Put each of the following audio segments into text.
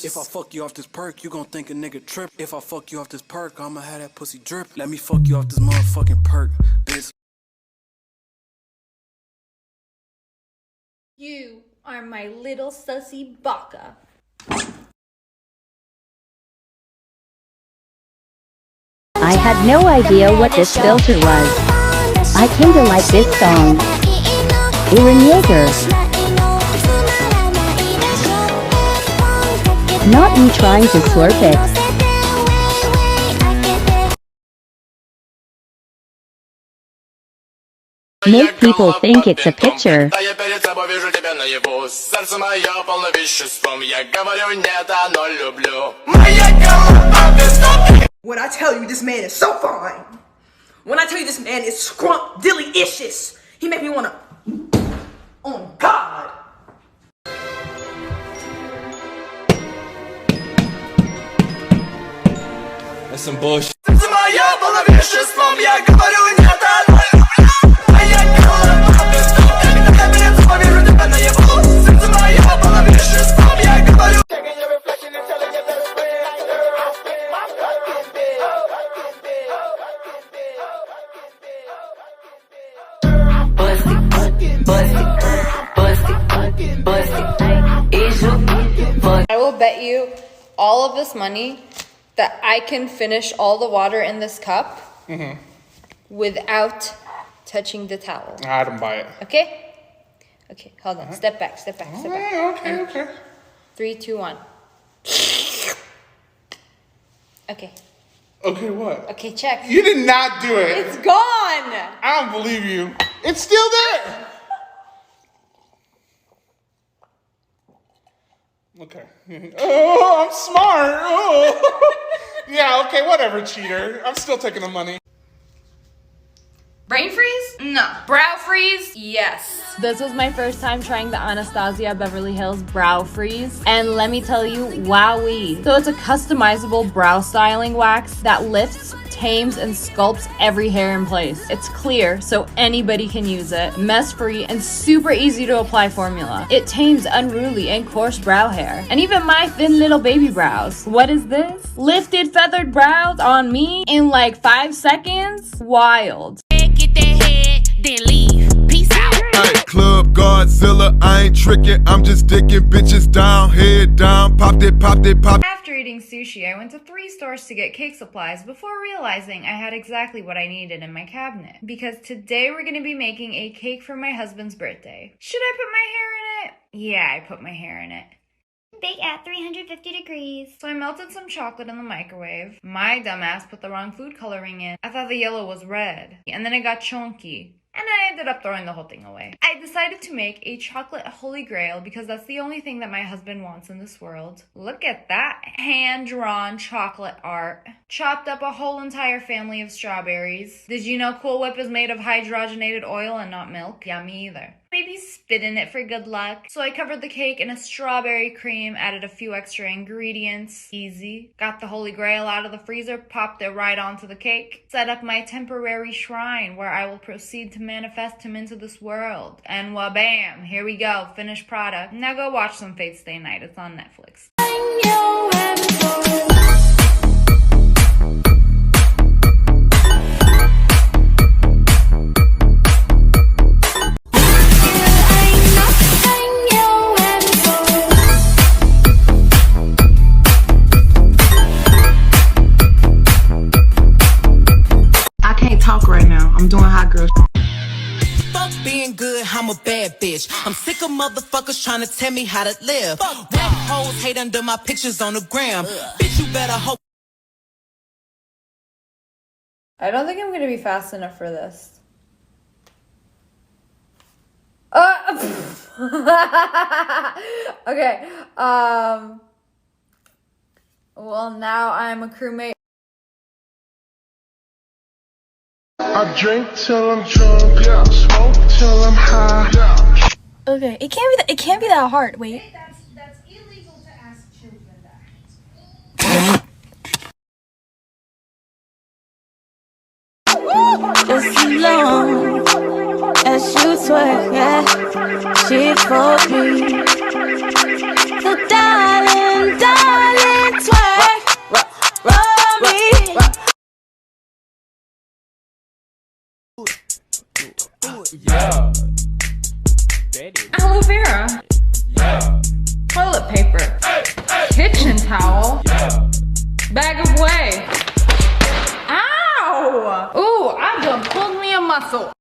If I fuck you off this perk, you gon' think a nigga trip. If I fuck you off this perk, I'ma have that pussy drip. Let me fuck you off this motherfucking perk, bitch. You are my little sussy baka. I had no idea what this filter was. I kinda like this song. Aaron Yeager. Not me trying to slurp it. Make people think it's a picture. When I tell you this man is so fine, when I tell you this man is scrump-dilly-ishous, he make me wanna, oh God. That's some bullshit. I will bet you all of this money that I can finish all the water in this cup without touching the towel. I don't buy it. Okay? Okay, hold on. Step back, step back, step back. Okay. 3, 2, 1. Okay. Okay, what? Okay, check. You did not do it. It's gone! I don't believe you. It's still there. Okay. Oh, I'm smart. Oh. Yeah, okay, whatever, cheater. I'm still taking the money. Brain freeze? No. Brow freeze? Yes. This was my first time trying the Anastasia Beverly Hills Brow Freeze, and let me tell you, wowee. So it's a customizable brow styling wax that lifts, tames, and sculpts every hair in place. It's clear, so anybody can use it, mess-free, and super easy to apply formula. It tames unruly and coarse brow hair, and even my thin little baby brows. What is this? Lifted feathered brows on me in like 5 seconds? Wild. Get that head, then leave. Peace out. Hey, Club Godzilla, I ain't tricking. I'm just dicking bitches down, head down, pop it, pop it, pop. After eating sushi, I went to 3 stores to get cake supplies before realizing I had exactly what I needed in my cabinet. Because today we're gonna be making a cake for my husband's birthday. Should I put my hair in it? Yeah, I put my hair in it. Bake at 350 degrees. So I melted some chocolate in the microwave. My dumbass put the wrong food coloring in. I thought the yellow was red. And then it got chunky. And I ended up throwing the whole thing away. I decided to make a chocolate holy grail because that's the only thing that my husband wants in this world. Look at that hand-drawn chocolate art. Chopped up a whole entire family of strawberries. Did you know Cool Whip is made of hydrogenated oil and not milk? Yeah, me either. Maybe spit in it for good luck. So I covered the cake in a strawberry cream, added a few extra ingredients. Easy. Got the holy grail out of the freezer, popped it right onto the cake. Set up my temporary shrine where I will proceed to manifest him into this world. And wha-bam, here we go, finished product. Now go watch some Fate Stay Night, it's on Netflix. I'm doing hot girl. Fuck being good, I'm a bad bitch. I'm sick of motherfuckers trying to tell me how to live. Rap hoes hate under my pictures on the gram. Bitch, you better hope. I don't think I'm gonna be fast enough for this. Okay. Well, now I'm a crewmate. I drink till I'm drunk, smoke till I'm high. Okay, it can't be that hard. Wait. That's illegal to ask children that. Just as long as you swear, yeah, she for me. So darling, darling, twerk for me. Yeah. Aloe vera. Yeah. Toilet paper. Kitchen towel. Yeah. Bag of whey. Ow! Ooh, I just pulled me a muscle.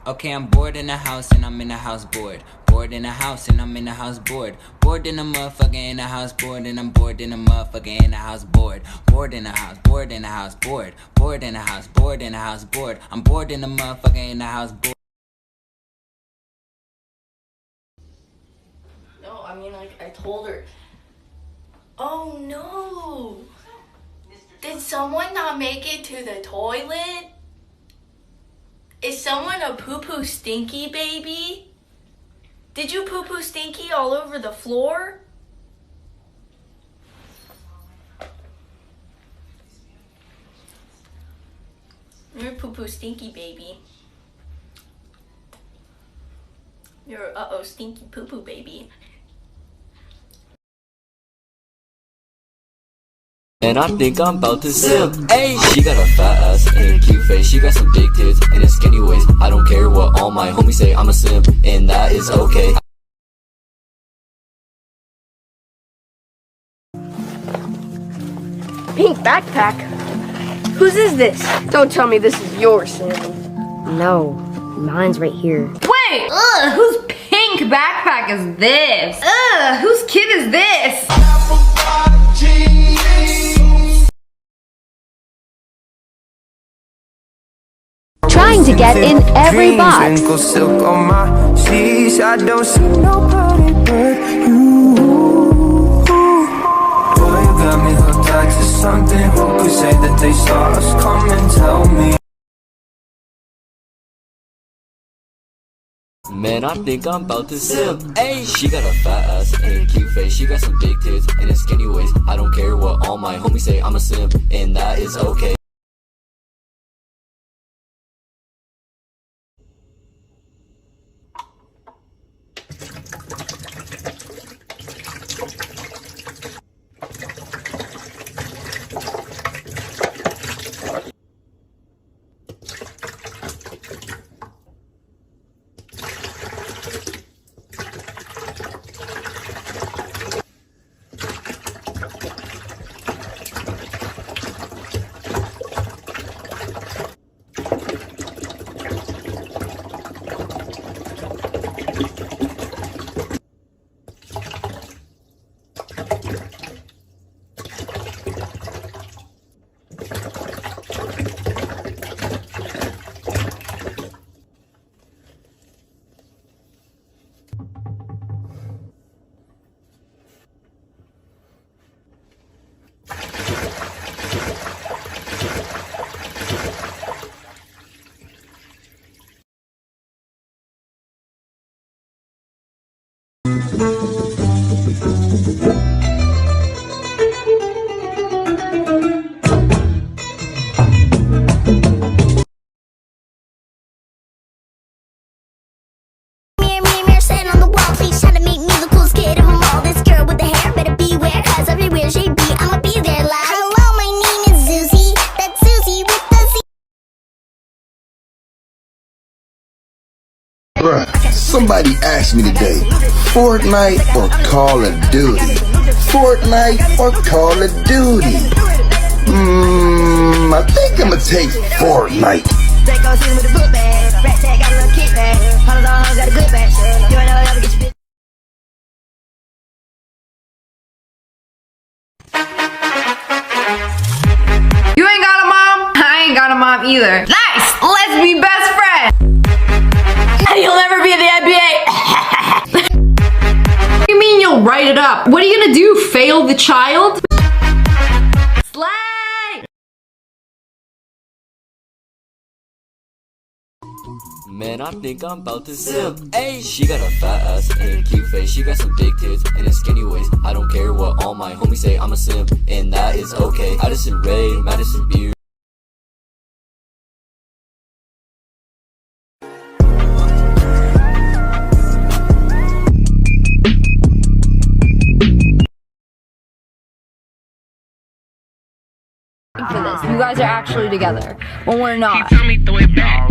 Okay, I'm bored in the house and I'm in the house bored. Bored in the house and I'm in the house bored. Bored in the motherfucker in the house bored and I'm bored in the motherfucker in the house bored. Bored in the house, bored in the house bored. Bored in the house, bored in the house bored. I'm bored in the motherfucker in the house bored. No, I mean, like, I told her. Oh no! Did someone not make it to the toilet? Is someone a poo-poo stinky baby? Did you poo-poo stinky all over the floor? You're a poo-poo stinky baby. You're a uh-oh stinky poo-poo baby. And I think I'm about to simp. Hey, she got a fat ass and a cute face. She got some big tits and a skinny waist. I don't care what all my homies say. I'm a simp, and that is okay. Pink backpack? Whose is this? Don't tell me this is yours, Sam. No, mine's right here. Wait! Ugh, whose pink backpack is this? Ugh, whose kid is this? Trying to get in every box. Silk on my sheets. I don't see nobody but you. Boy, you got me hooked onto something. Who could say that they saw us come and tell me? Man, I think I'm about to simp. Hey, she got a fat ass and a cute face. She got some big tits and a skinny waist. I don't care what all my homies say. I'm a simp, and that is okay. Bruh, somebody asked me today, Fortnite or Call of Duty? Fortnite or Call of Duty? I think I'ma take Fortnite. You ain't got a mom? I ain't got a mom either. Nice! Let's be best friends! You'll never be in the NBA! What do you mean you'll write it up? What are you gonna do? Fail the child? Slay! Man, I think I'm about to simp. Hey, she got a fat ass and a cute face. She got some big tits and a skinny waist. I don't care what all my homies say. I'm a simp, and that is okay. Addison Rae, Madison Beer. For this, you guys are actually together when we're not. He told me throw it back.